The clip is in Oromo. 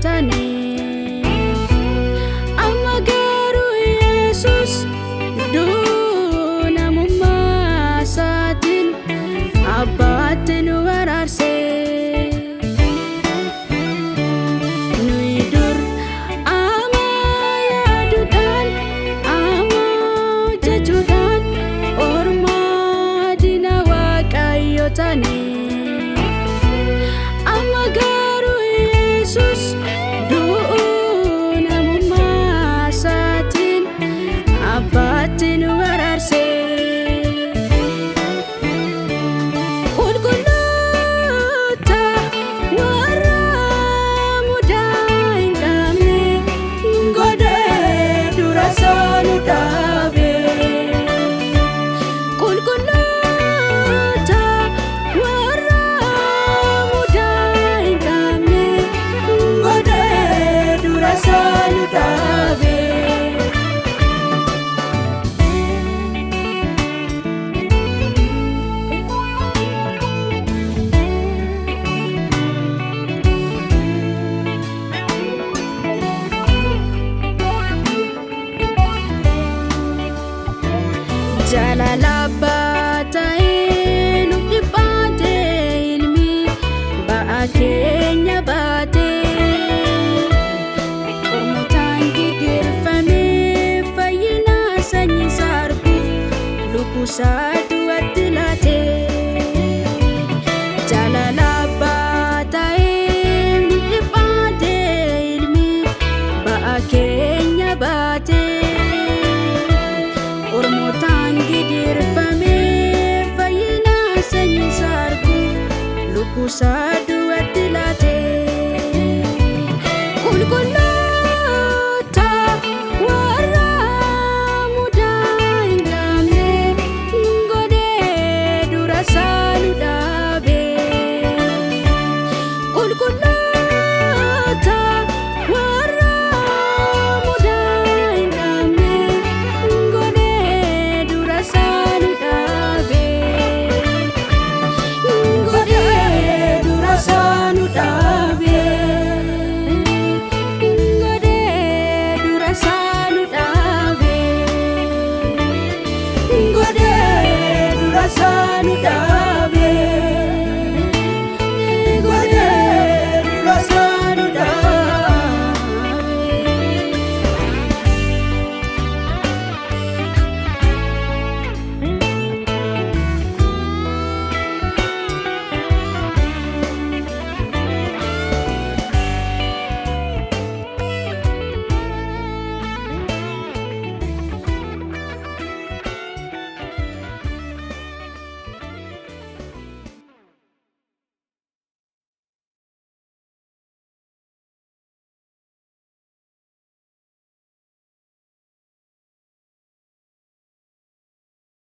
kayyotani amma garuu Yesus duna mummaasatin abbaatti nu araarse. Nuyi dur ama yaaduudhaan ama jechuudhaan ormaa dina Waaqayyootani amma garuu Yesus duna mummaasatin abbaatti nu araarse. Jaalala baatee nuuf dhiphatee ilmi ba'aa keenya baatee ormootaan gidirfamee fayyina sanyii isaa arguuf lubbuusaa du'atti laatee. Jaalala baatee nuuf dhiphatee ilmi ba'aa keenya baatee ormootaan gidirfamee fayyina sanyii isaa arguuf lubbuusaa du'atti laatee.